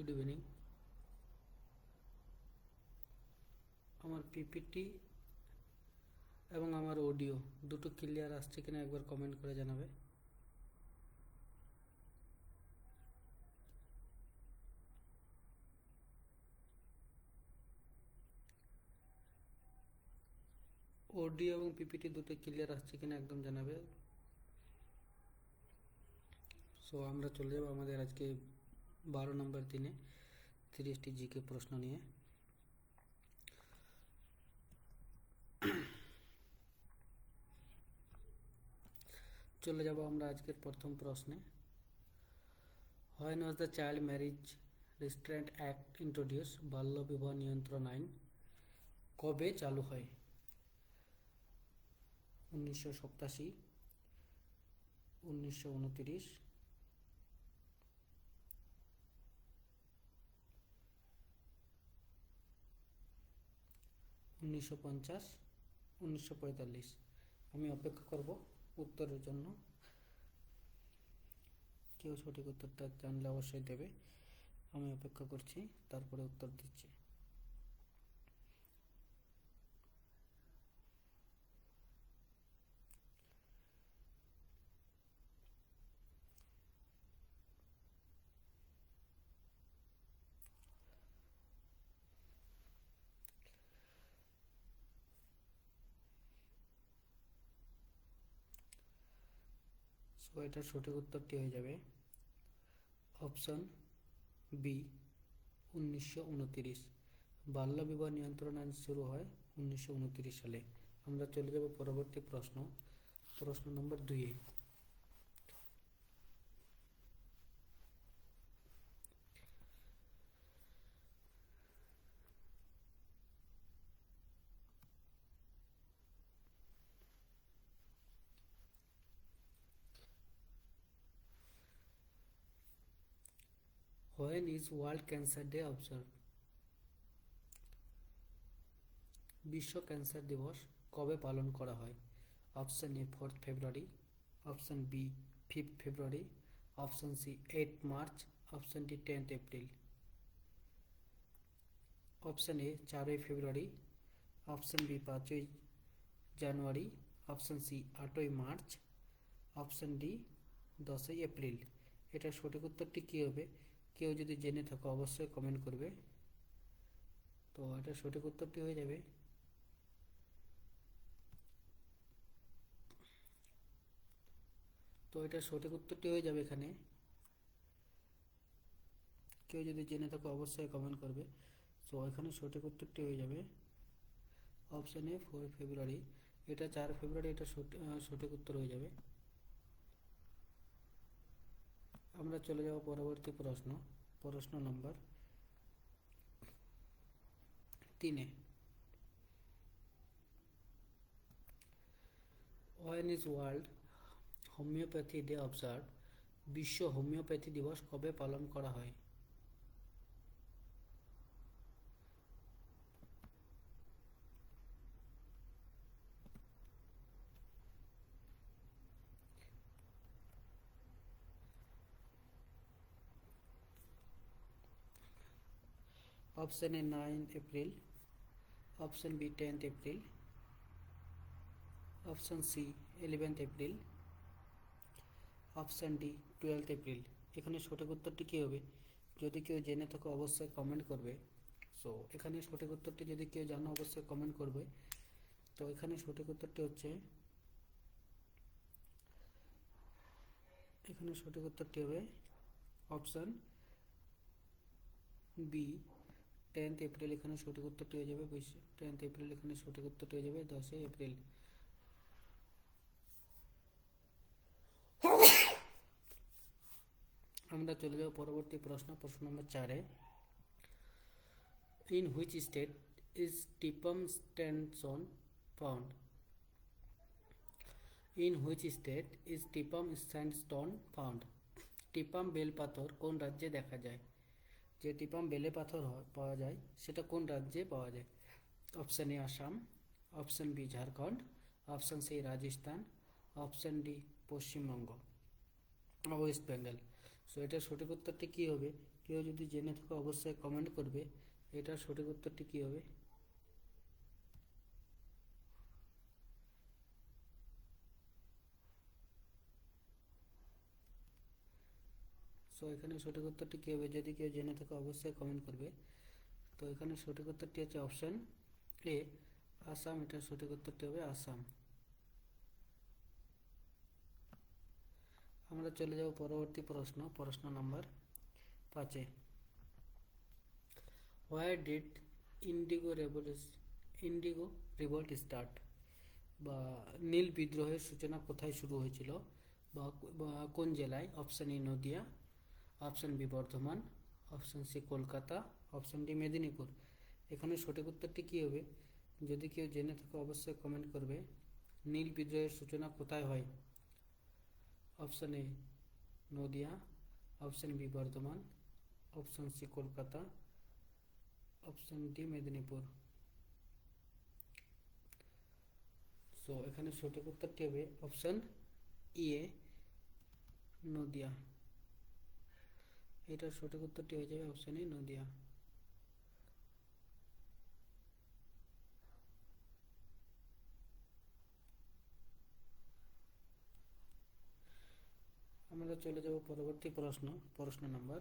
Good evening. আমার PPT এবং আমার অডিও দুটো ক্লিয়ার আসছে কিনা একবার কমেন্ট করে জানাবে। অডিও এবং পিপিটি দুটো ক্লিয়ার আসছে কিনা একদম জানাবে। সো আমরা চলে যাব আমাদের আজকে 12 নম্বর দিনে 30টি জিকে প্রশ্ন নিয়ে। চলে যাব আমরা আজকের প্রথম প্রশ্নে। When was the child marriage restrained act introduce? বাল্য বিবাহ নিয়ন্ত্রণ আইন কবে চালু হয়? 1987, 1929, 1950, 1945। আমি অপেক্ষা করব উত্তরের জন্য। কেউ সঠিক উত্তরটা জানলে অবশ্যই দেবে। আমি অপেক্ষা করছি, তারপরে উত্তর দিচ্ছি। সো এটার সঠিক উত্তরটি হয়ে যাবে অপশন বি, 1929। বাল্যবিবাহ নিয়ন্ত্রণ আইন শুরু হয় 1929 সালে। আমরা চলে যাব পরবর্তী প্রশ্ন, প্রশ্ন নম্বর 2-এ। When is World Cancer Day observed? বিশ্ব ক্যান্সার দিবস কবে পালন করা হয়? Option A 4 February, option B 5 February, option C 8 March, option D 10 April. Option A 4 February, option B 5 January, option C 8 March, option D 10 April. এটার সঠিক উত্তরটি কী হবে? কেউ যদি জেনে থাকো অবশ্যই কমেন্ট করবে। তো এটার সঠিক উত্তরটি হয়ে যাবে এখানে। কেউ যদি জেনে থাকো অবশ্যই কমেন্ট করবে। তো এখানে সঠিক উত্তরটি হয়ে যাবে অপশন এ 4 ফেব্রুয়ারি। এটা 4 ফেব্রুয়ারি, এটা সঠিক উত্তর হয়ে যাবে। আমরা চলে যাব পরবর্তী প্রশ্ন, প্রশ্ন নম্বর 3-এ। When is World Homeopathy Day observed? বিশ্ব হোমিওপ্যাথি দিবস কবে পালন করা হয়? Option A 9 April, option B 10 April, option C 11 April, option D 12 April. এখানে সঠিক উত্তরটি কী হবে? যদি কেউ জেনে থাকো অবশ্যই কমেন্ট করবে। সো এখানে সঠিক উত্তরটি যদি কেউ জানো অবশ্যই কমেন্ট করবে। তো এখানে সঠিক উত্তরটি হচ্ছে, এখানে সঠিক উত্তরটি হবে অপশন বি 10 এপ্রিল। এখানে সঠিক উত্তরটি হয়ে যাবে 10 এপ্রিল। এখানে সঠিক উত্তরটি হয়ে যাবে 10 এপ্রিল। আমরা চলে যাব পরবর্তী প্রশ্ন, প্রশ্ন নম্বর 4-এ। In which state is Tipam sandstone found? In which state is Tipam sandstone found? Tipam বেলপাথর কোন রাজ্যে দেখা যায়? যে টিপাম বেলে পাথর পাওয়া যায় সেটা কোন রাজ্যে পাওয়া যায়? Option A Assam, option B Jharkhand, option C Rajasthan, option D Paschimbanga, West Bengal. So এটার সঠিক উত্তরটি কী হবে? কেউ যদি জেনে থাকো অবশ্যই কমেন্ট করবে এটার সঠিক উত্তরটি কী হবে। সো এখানে সঠিক উত্তরটি কী হবে, যদি কেউ জেনে থাকো অবশ্যই কমেন্ট করবে। তো এখানে সঠিক উত্তরটি হচ্ছে অপশান এ, আসাম। এটার সঠিক উত্তরটি হবে আসাম। আমরা চলে যাব পরবর্তী প্রশ্ন নাম্বার 5-এ। Where did indigo revolt start, বা নীল বিদ্রোহের সূচনা কোথায় শুরু হয়েছিল, বা কোন জেলায়? Option A Nadia, option B Bardhaman, option C Kolkata, option D Medinipur. এখানে সঠিক উত্তরটি কী হবে, যদি কেউ জেনে থাকো অবশ্যই কমেন্ট করবে। নীল বিদ্রোহের সূচনা কোথায় হয়? Option A Nadia, option B Bardhaman, option C Kolkata, option D Medinipur. So এখানে সঠিক উত্তরটি হবে অপশান এ নদিয়া। এটার সঠিক উত্তরটি হয়ে যাবে অপশান এ নদিয়া। আমরা চলে যাব পরবর্তী প্রশ্ন নাম্বার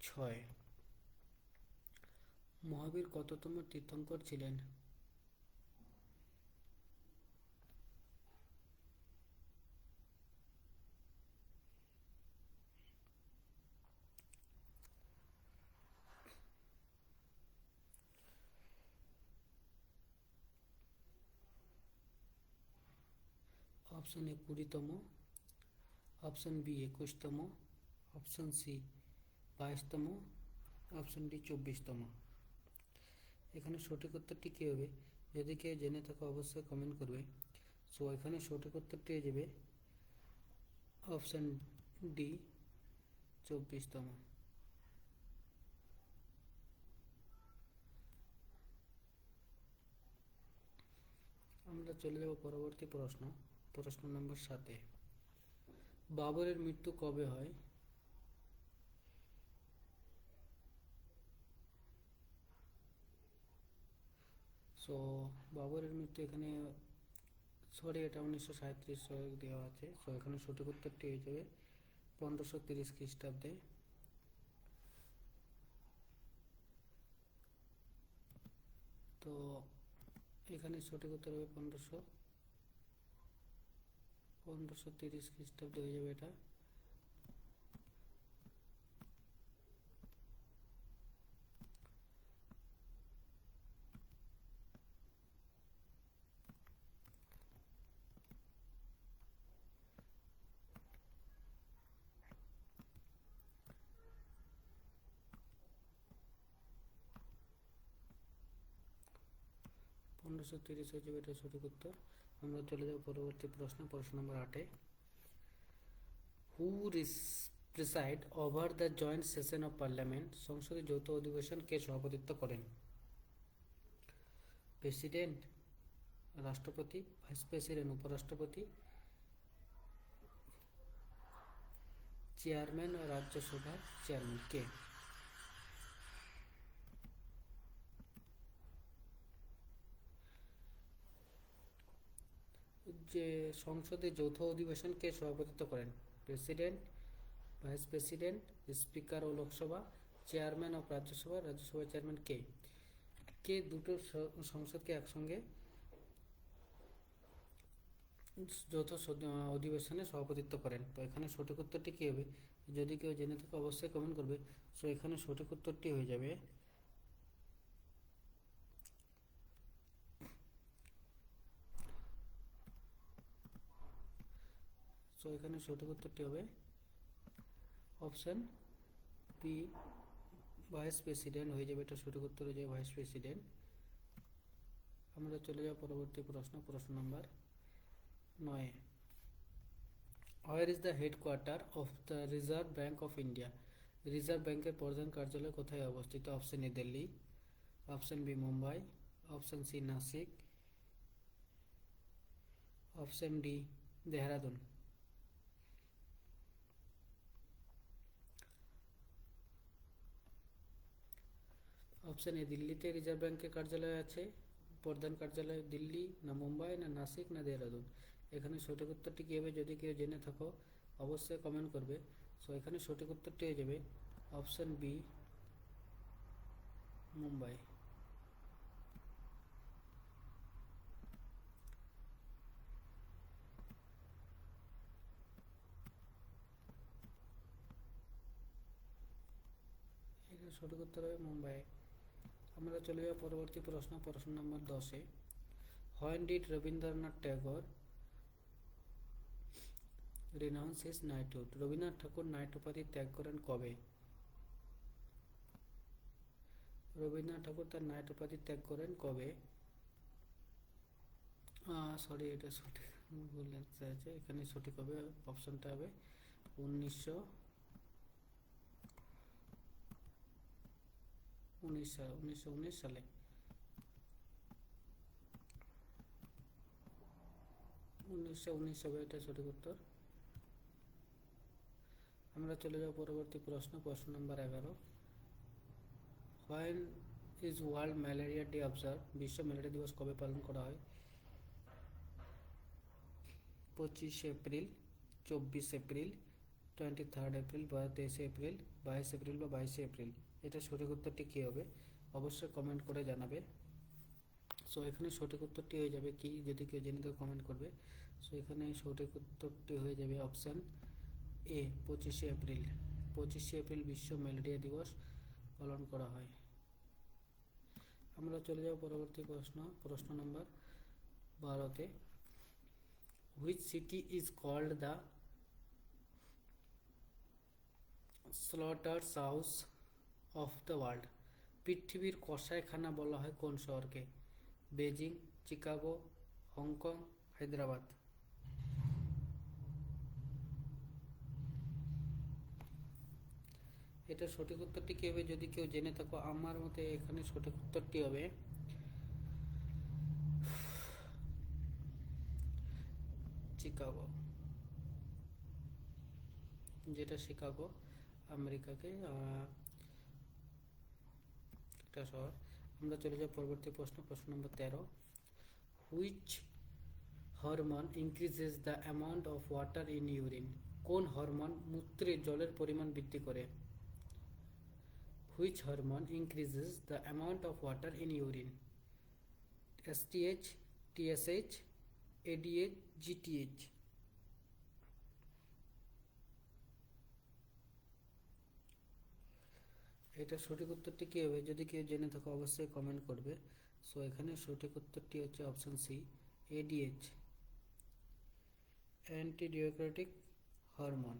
6। মহাবীর কততম তীর্থঙ্কর ছিলেন? অপশান এ 20তম, অপশান বি 21তম, অপশান সি 22তম, অপশান ডি 24তম। এখানে সঠিক উত্তরটি কী হবে, যদি কেউ জেনে থাকো অবশ্যই কমেন্ট করবে। সো এখানে সঠিক উত্তরটি হয়ে যাবে অপশান ডি 24তম। আমরা চলে যাব পরবর্তী প্রশ্ন নম্বর 7-এ। বাবরের মৃত্যু কবে হয়? সো বাবরের মৃত্যু এখানে এটা 1937 দেওয়া আছে। সো এখানে সঠিক উত্তরটি হয়ে যাবে 1530 খ্রিস্টাব্দে। তো এখানে সঠিক উত্তর হবে 1530 খ্রিস্টাব্দে হয়ে যাবে এটা। পনেরোশো তিরিশ হয়ে যাবে এটা সঠিক উত্তর। আমরা চলে যাব পরবর্তী প্রশ্ন নম্বর 8-এ। Who preside over the joint session of parliament, সংসদের যৌথ অধিবেশন কে সভাপতিত্ব করেন? প্রেসিডেন্ট, রাষ্ট্রপতি, ভাইস প্রেসিডেন্ট, উপরাষ্ট্রপতি, চেয়ারম্যান ও রাজ্যসভার চেয়ারম্যান কে? যে সংসদের যৌথ অধিবেশন কে সভাপতিত্ব করেন? প্রেসিডেন্ট, ভাইস প্রেসিডেন্ট, স্পিকার ও লোকসভা, চেয়ারম্যান অফ রাজ্যসভা, রাজ্যসভার চেয়ারম্যান কে? কে দুটো সংসদকে একসঙ্গে যৌথ অধিবেশনে সভাপতিত্ব করেন? তো এখানে সঠিক উত্তরটি কী হবে, যদি কেউ জেনে থাকে অবশ্যই কমেন্ট করবে। সো এখানে সঠিক উত্তরটি হয়ে যাবে অপশান বি ভাইস প্রেসিডেন্ট হয়ে যাবে। এটা সঠিক উত্তর হয়ে যাবে ভাইস প্রেসিডেন্ট। আমরা চলে যাব পরবর্তী প্রশ্ন number 9। Where is the headquarter of the Reserve Bank of India? Reserve ব্যাংকের প্রধান কার্যালয় কোথায় অবস্থিত? Option A Delhi, option B Mumbai, option C Nashik, option D Dehradun. Option A, দিল্লিতে রিজার্ভ ব্যাংকের কার্যালয় আছে। প্রধান কার্যালয় দিল্লি না মুম্বাই না নাসিক না দেহরাদুন? এখানে সঠিক উত্তরটি কী হবে? যদি কেউ জেনে থাকো অবশ্যই কমেন্ট করবে। সো এখানে সঠিক উত্তরটি হয়ে যাবে অপশান বি, মুম্বাই। এখানে সঠিক উত্তর হবে মুম্বাই। আমরা চলে যাব পরবর্তী প্রশ্ন, প্রশ্ন নম্বর 10-এ। When did Rabindranath Tagore renounce his knighthood? Rabindranath Thakur knight উপাধি ত্যাগ করেন কবে? রবীন্দ্রনাথ ঠাকুর তার নাইট উপাধি ত্যাগ করেন কবে? সরি, এটা সঠিক ভুল আছে। এখানে সঠিক হবে, অপশনটা হবে 1919 সালে। 1919 হবে এটা সঠিক উত্তর। আমরা চলে যাব পরবর্তী প্রশ্ন, প্রশ্ন নম্বর 11। When is world malaria day observe? বিশ্ব ম্যালেরিয়া দিবস কবে পালন করা হয়? 25 April, 24 April, 23 April, 23 April, 22 April বা 22 এপ্রিল? এটা সঠিক উত্তরটি কী হবে? অবশ্যই কমেন্ট করে জানাবে। সো এখানে সঠিক উত্তরটি হয়ে যাবে কি, যদি কেউ জেনে তো কমেন্ট করবে। সো এখানে সঠিক উত্তরটি হয়ে যাবে অপশান এ, 25 এপ্রিল। 25 এপ্রিল বিশ্ব ম্যালেরিয়া দিবস পালন করা হয়। আমরা চলে যাব পরবর্তী প্রশ্ন, প্রশ্ন নম্বর 12-তে। Which city is called the slaughters house of the world? পৃথিবীর কসাইখানা বলা হয় কোন শহরকে? Beijing, Chicago, Hong Kong, Hyderabad? এটা সঠিক উত্তরটি কী হবে? যদি কেউ জেনে থাকো, আমার মতে এখানে সঠিক উত্তরটি হবে চিকাগো, যেটা শিকাগো আমেরিকাকে একটা শহর। আমরা চলে যাব পরবর্তী প্রশ্ন, প্রশ্ন নম্বর 13। Which hormone increases the amount of water in urine? কোন হরমোন মূত্রে জলের পরিমাণ বৃদ্ধি করে? Which hormone increases the amount of water in urine? STH, TSH, ADH, GTH? এটা সঠিক উত্তরটি কী হবে? যদি কেউ জেনে থাকো অবশ্যই কমেন্ট করবে। সো এখানে সঠিক উত্তরটি হচ্ছে option C, ADH, antidiuretic hormone.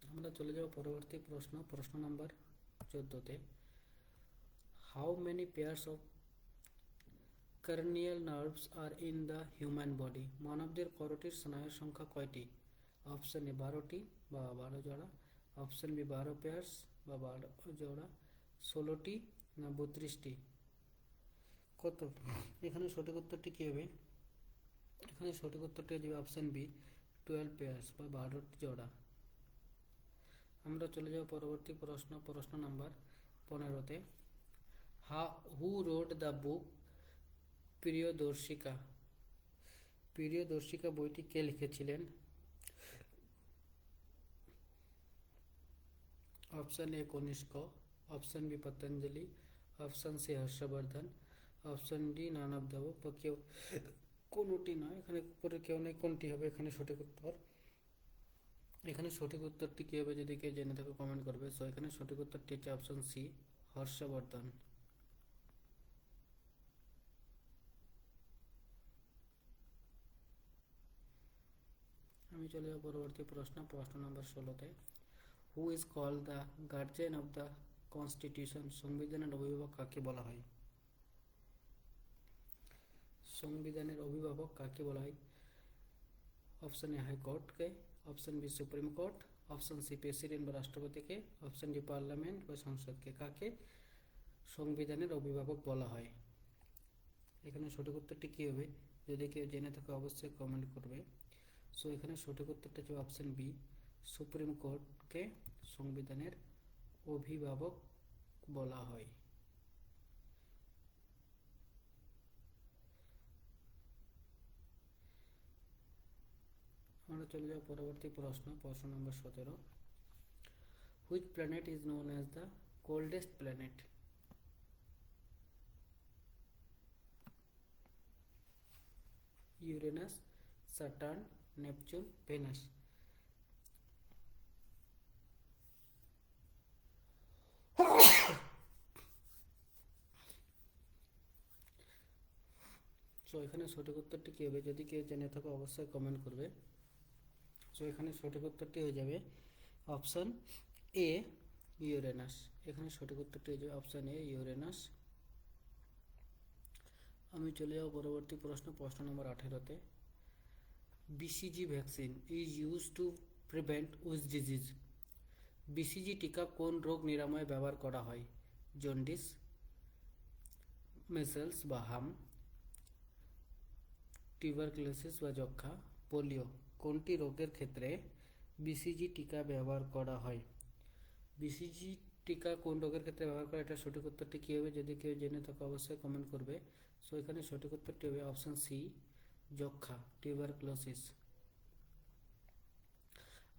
আমরা চলে যাব পরবর্তী প্রশ্ন, প্রশ্ন নম্বর 14-তে। How many pairs of cranial nerves are in the human body? মানবদের করটির স্নায়ুর সংখ্যা কয়টি? অপশান এ 12টি বা 12 জোড়া, অপশান বি 12 পেয়ার্স বা 12 জোড়া, 16টি না 32টি? কত? এখানে সঠিক উত্তরটি কী হবে? এখানে সঠিক উত্তরটি হয়ে যাবে অপশান বি, 12 পেয়ার্স বা 12টি জোড়া। আমরা চলে যাব পরবর্তী প্রশ্ন, প্রশ্ন নাম্বার 15-তে। Who wrote the book Priyadarshika? Priyadarshika বইটি কে লিখেছিলেন? Option A Kanishka, option B Patanjali, option C Harshavardhan, option D none of the বা কেউ কোনোটি নয়। এখানে উপরে কেউ নেই, কোনটি হবে এখানে সঠিক উত্তর? এখানে সঠিক উত্তরটি কী হবে? যদি কেউ জেনে থাকো কমেন্ট করবে। সো এখানে সঠিক উত্তরটি হচ্ছে অপশান সি, হর্ষবর্ধন। আমি চলে যাব পরবর্তী প্রশ্ন, প্রশ্ন নম্বর 16-তে। Who is called the guardian of the constitution? সংবিধানের অভিভাবক কাকে বলা হয়? সংবিধানের অভিভাবক কাকে বলা হয়? অপশান এ হাইকোর্টকে, option B supreme court, option C president বা রাষ্ট্রপতিকে, অপশান ডি পার্লামেন্ট বা সংসদকে? কাকে সংবিধানের অভিভাবক বলা হয়? এখানে সঠিক উত্তরটি কী হবে? যদি কেউ জেনে থাকে অবশ্যই কমেন্ট করবে। সো এখানে সঠিক উত্তরটা হচ্ছে অপশান বি, সুপ্রিম কোর্টকে সংবিধানের অভিভাবক বলা হয়? আমরা চলে যাব পরবর্তী প্রশ্ন, প্রশ্ন নম্বর 17। Which planet is known as the coldest planet? Uranus, Saturn, Neptune, Venus. So এখানে সঠিক উত্তরটি কী হবে? যদি কেউ জেনে থাকো অবশ্যই কমেন্ট করবে। সো এখানে সঠিক উত্তরটি হয়ে যাবে অপশান এ, ইউরেনাস। এখানে সঠিক উত্তরটি হয়ে যাবে অপশান এ, ইউরেনাস। আমি চলে যাব পরবর্তী প্রশ্ন, প্রশ্ন নম্বর 18-তে। BCG vaccine is use to prevent which disease? BCG টিকা কোন রোগ নিরাময়ে ব্যবহার করা হয়? জন্ডিস, মেসেলস বা হাম, টিউবারকুলোসিস বা যক্ষা, পোলিও। কোনটি রোগের ক্ষেত্রে বিসিজি টিকা ব্যবহার করা হয়? বিসিজি টিকা কোন রোগের ক্ষেত্রে ব্যবহার করা, এটা সঠিক উত্তরটি কী হবে? যদি কেউ জেনে থাকে অবশ্যই কমেন্ট করবে। সো এখানে সঠিক উত্তরটি হবে অপশান সি, যক্ষা, টিউবারকুলোসিস।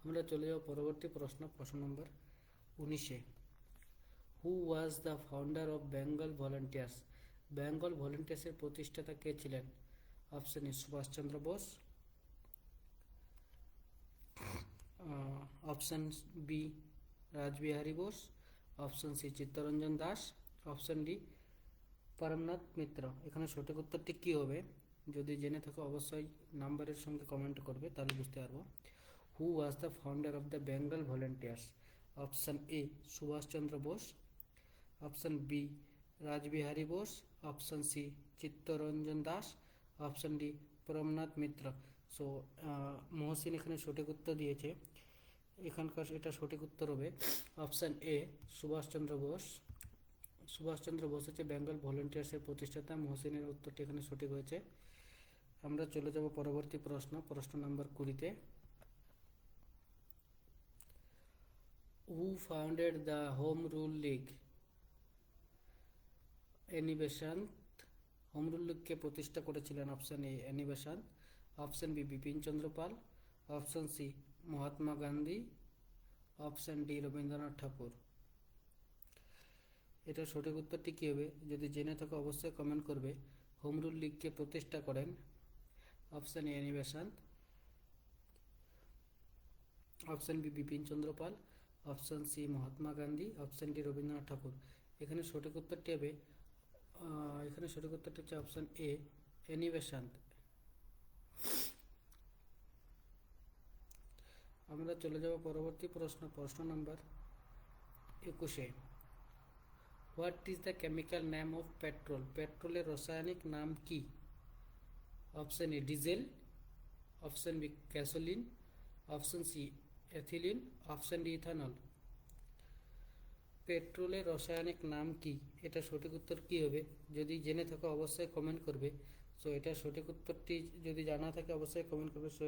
আমরা চলে যাব পরবর্তী প্রশ্ন, প্রশ্ন নম্বর 19-এ। হু was the founder of Bengal volunteers? Bengal ভলেন্টিয়ার্সের প্রতিষ্ঠাতা কে ছিলেন? অপশান এ, Subhash Chandra Bose. Option B, Rashbehari Bose. Option C, Chittaranjan Das. Option D, পরমনাথ মিত্র। এখানে সঠিক উত্তরটি কী হবে? যদি জেনে থাকো অবশ্যই নাম্বারের সঙ্গে কমেন্ট করবে, তাহলে বুঝতে পারবো। হু was the founder of the Bengal volunteers? Option A, Subhash Chandra Bose. Option B, Rashbehari Bose. Option C, Chittaranjan Das. Option D, পরমনাথ Mitra. So Mohsin এখানে সঠিক উত্তর দিয়েছে। এখানকার এটা সঠিক উত্তর হবে অপশান এ, সুভাষচন্দ্র বোস। সুভাষচন্দ্র বোস হচ্ছে বেঙ্গল ভলেন্টিয়ার্সের প্রতিষ্ঠাতা। মহসিনের উত্তরটি এখানে সঠিক হয়েছে। আমরা চলে যাব পরবর্তী প্রশ্ন, প্রশ্ন নম্বর 20-তে। Who founded the home rule league? Annie Besant. Home rule লিগকে প্রতিষ্ঠা করেছিলেন option A, Annie Besant. Option B, Bipin Chandra Pal. Option C, Mahatma Gandhi. Option D, Rabindranath Thakur. এটা সঠিক উত্তরটি কী হবে? যদি জেনে থাকো অবশ্যই কমেন্ট করবে। হোম রুল লিগকে প্রতিষ্ঠা করেন option A, Annie Besant. Option B, Bipin Chandra Pal. Option C, Mahatma Gandhi. Option D, Rabindranath Thakur. এখানে সঠিক উত্তরটি হবে হচ্ছে অপশান এ, অ্যানি বেসান্ত। আমরা চলে যাব পরবর্তী প্রশ্ন, প্রশ্ন নম্বর 21-এ। What is the chemical name of petrol? পেট্রোলের রাসায়নিক নাম কি? Option A, diesel. Option B, gasoline. Option C, ethylene. Option D, ethanol. পেট্রোলের রাসায়নিক নাম কি? এটা সঠিক উত্তর কী হবে? যদি জেনে থাকো অবশ্যই কমেন্ট করবে। সো এটা সঠিক উত্তরটি যদি জানা থাকে অবশ্যই কমেন্ট করবে। সো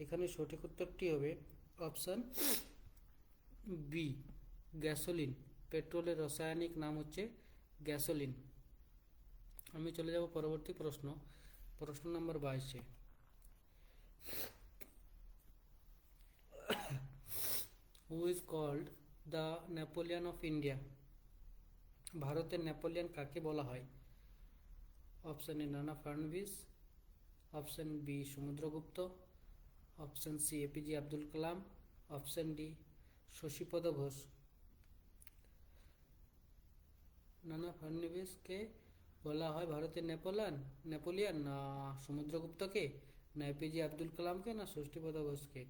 এখানে সঠিক উত্তরটি হবে অপশান বি, গ্যাসোলিন। পেট্রোলের রাসায়নিক নাম হচ্ছে গ্যাসোলিন। আমি চলে যাব পরবর্তী প্রশ্ন, প্রশ্ন নম্বর 22-এ। Who is called the Napoleon of India? ভারতের নেপোলিয়ন কাকে বলা হয়? Option A, Nana Phadnavis. Option B, Samudragupta. Option C, APJ Abdul Kalam. Option D, Shashipada Ghosh. Nana ফাড়নবিসকে বলা হয় ভারতের নেপোলিয়ন, না সমুদ্রগুপ্তকে, না এপিজে আব্দুল কালামকে, না শশীপদ ঘোষকে?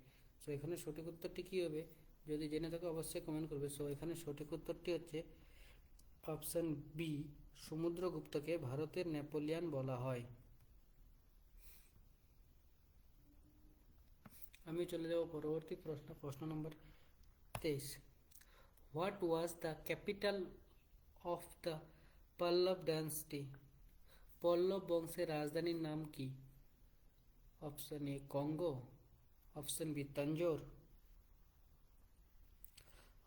সো এখানে সঠিক উত্তরটি কী হবে? যদি জেনে থাকো অবশ্যই কমেন্ট করবে। সো এখানে সঠিক উত্তরটি হচ্ছে অপশান বি, সমুদ্রগুপ্তকে ভারতের নেপোলিয়ন বলা হয়। আমি চলে যাব পরবর্তী প্রশ্ন, প্রশ্ন number 23। What was the capital of the Pallava dynasty? Pallava বংশের রাজধানীর নাম কি? Option A, Congo. Option B, Tanjore.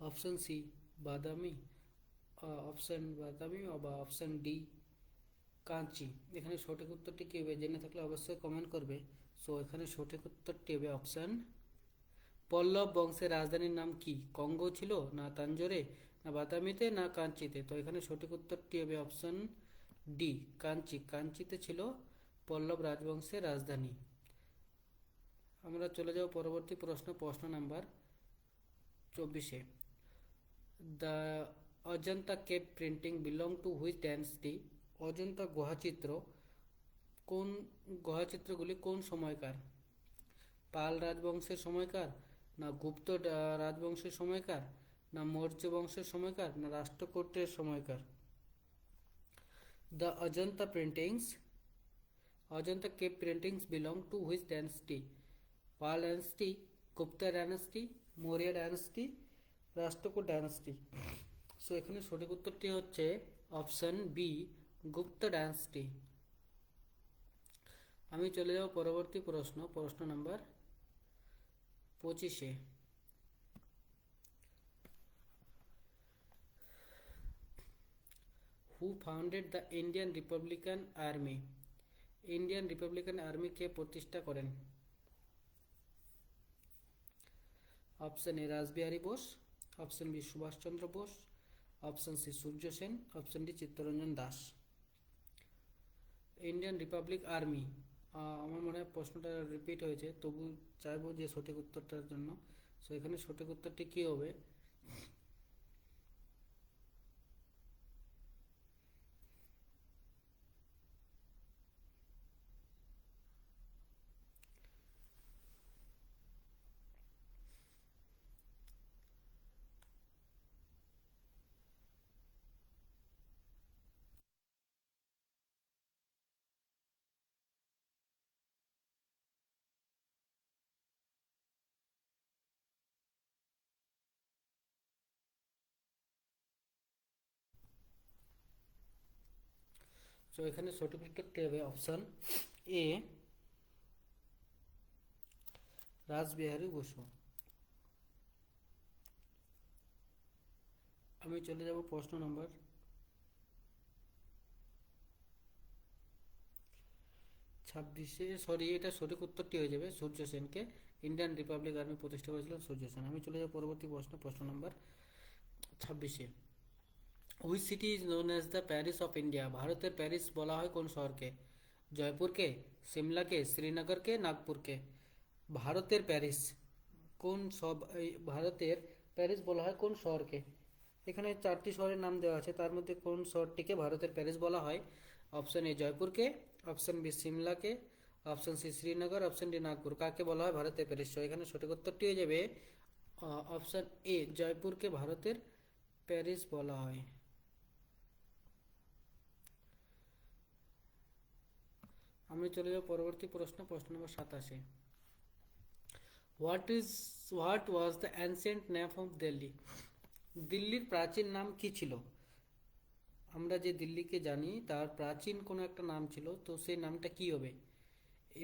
Option C, Badami. Option Badami বা অপশান ডি কাঞ্চি। এখানে সঠিক উত্তরটি কী হবে? জেনে থাকলে অবশ্যই কমেন্ট করবে। সো এখানে সঠিক উত্তরটি হবে অপশান পল্লব বংশের রাজধানীর নাম কি? কঙ্গো ছিল, না তাঞ্জোরে, না বাদামিতে, না কাঞ্চিতে? তো এখানে সঠিক উত্তরটি হবে অপশান ডি কাঞ্চি। কাঞ্চিতে ছিল পল্লব রাজবংশের রাজধানী। আমরা চলে যাব পরবর্তী প্রশ্ন নাম্বার 24-এ। The Ajanta cave printing belong to which dynasty? Ajanta গুহাচিত্রগুলি কোন সময়কার? পাল রাজবংশের সময়কার, না গুপ্ত রাজবংশের সময়কার, না মৌর্য বংশের সময়কার, না রাষ্ট্রকূটের সময়কার? The Ajanta cave printings belong to which dynasty? Pala dynasty, Gupta dynasty, Maurya dynasty, Rashtrakuta dynasty? So এখানে সঠিক উত্তরটি হচ্ছে অপশন বি গুপ্তা ডাইনেস্টি। আমি চলে যাব পরবর্তী প্রশ্ন number 25-এ। Who founded the Indian Republican army? Indian Republican army কে প্রতিষ্ঠা করেন? অপশন এ Rashbehari Bose, option B Subhash Chandra Bose, option C Surya Sen, option D Chittaranjan Das? Indian Republic army, আমার মনে হয় প্রশ্নটা রিপিট হয়েছে, তবু চাইবো যে সঠিক উত্তরটার জন্য। সো এখানে সঠিক উত্তরটি কী হবে? সো এখানে সঠিক উত্তরটি হবে অপশন এ রাসবিহারী বসু। আমি চলে যাব প্রশ্ন নম্বর 26-এ। সরি, এটা সঠিক উত্তরটি হয়ে যাবে সূর্য সেনকে ইন্ডিয়ান রিপাবলিক আর্মি প্রতিষ্ঠা করেছিলেন সূর্য সেন। আমি চলে যাব পরবর্তী প্রশ্ন নম্বর 26-এ। Which city is known as the Paris of India? ভারতের প্যারিস বলা হয় কোন শহরকে? জয়পুরকে, সিমলাকে, শ্রীনগরকে, নাগপুরকে? ভারতের প্যারিস ভারতের প্যারিস বলা হয় কোন শহরকে? এখানে 4টি শহরের নাম দেওয়া আছে, তার মধ্যে কোন শহরটিকে ভারতের প্যারিস বলা হয়? অপশন এ জয়পুরকে, অপশন বি সিমলাকে, option C Srinagar, option D Nagpur? কাকে বলা হয় ভারতের প্যারিস? এখানে সঠিক উত্তরটি হয়ে যাবে অপশন এ জয়পুরকে ভারতের প্যারিস বলা হয়। আমি চলে যাব পরবর্তী প্রশ্ন নম্বর 27-এ। What was the ancient name of Delhi? দিল্লির প্রাচীন নাম কি ছিল? আমরা যে দিল্লিকে জানি তার প্রাচীন কোনো একটা নাম ছিল, তো সেই নামটা কি হবে?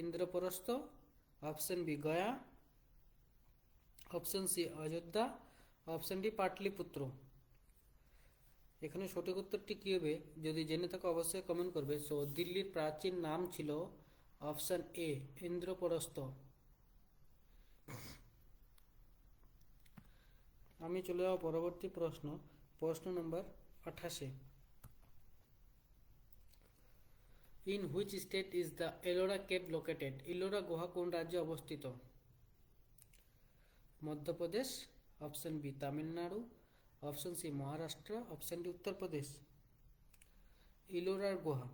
Indraprastha, option B Gaya, option C Ayodhya, option D Pataliputra? এখানে সঠিক উত্তরটি কী হবে? যদি জেনে থাকো অবশ্যই কমেন্ট করবে। সো দিল্লির প্রাচীন নাম ছিল অপশন এ ইন্দ্রপ্রস্থ। আমি চলে যাব পরবর্তী প্রশ্ন নম্বর 28-এ। In which state is the Ellora cave located? Ellora গুহা কোন রাজ্যে অবস্থিত? Madhya Pradesh, option B Tamil Nadu, option C Maharashtra, option D Uttar Pradesh? ইলোরার গুহা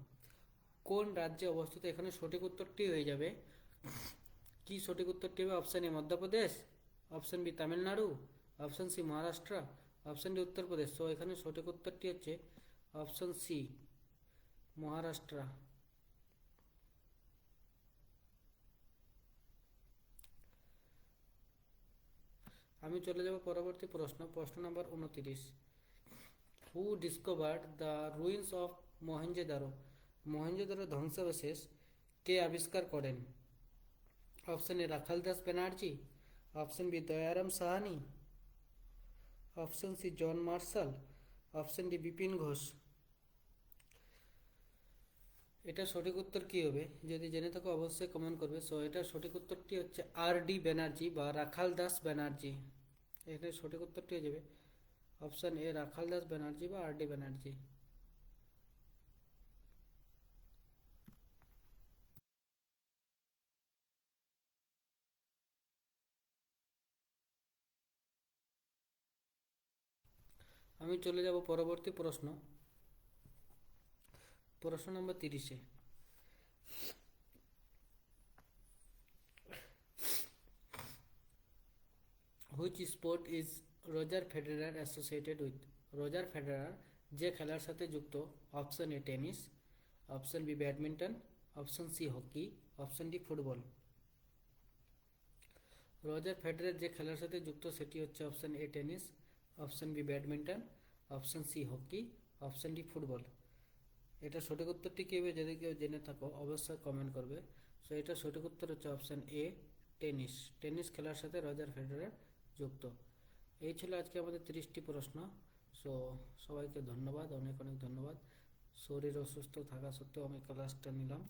কোন রাজ্যে অবস্থিত? এখানে সঠিক উত্তরটি হয়ে যাবে কি? সঠিক উত্তরটি হবে option A Madhya Pradesh, option B Tamil Nadu, option C Maharashtra, option D Uttar Pradesh? তো এখানে সঠিক উত্তরটি হচ্ছে অপশন সি মহারাষ্ট্র। আমি চলে যাব পরবর্তী প্রশ্ন number 29। Who discovered the ruins of Mohenjodaro? Mohenjodaro ধ্বংসাবশেষ কে আবিষ্কার করেন? Option A Rakhal Das Banerjee, option B Dayaram Sahni, option C John Marshall, option D Bipin Ghosh. এটা সঠিক উত্তর কি হবে? যদি জেনে থাকো অবশ্যই কমেন্ট করবে। সো এটা সঠিক উত্তরটি হচ্ছে আর ডি ব্যানার্জি বা রাখাল দাস ব্যানার্জি। এটা সঠিক উত্তরটি হয়ে যাবে অপশন এ রাখাল দাস ব্যানার্জি বা আর ডি ব্যানার্জি। আমি চলে যাব পরবর্তী প্রশ্ন, প্রশ্ন নম্বর 30-এ। Which sport is Roger Federer associated with? Roger Federer যে খেলার সাথে যুক্ত? Option A tennis, option B badminton, option C hockey, option D football. Roger Federer যে খেলার সাথে যুক্ত সেটি হচ্ছে option A tennis, option B badminton, option C hockey, option D football. এটা সঠিক উত্তরটি কী হবে? যদি কেউ জেনে থাকো অবশ্যই কমেন্ট করবে। সো এটা সঠিক উত্তর হচ্ছে অপশন এ টেনিস। টেনিস খেলার সাথে রজার ফেডারার যুক্ত। এই ছিল আজকে আমাদের 30টি প্রশ্ন। সো সবাইকে ধন্যবাদ, অনেক অনেক ধন্যবাদ। শরীর অসুস্থ থাকা সত্ত্বেও আমি ক্লাসটা নিলাম।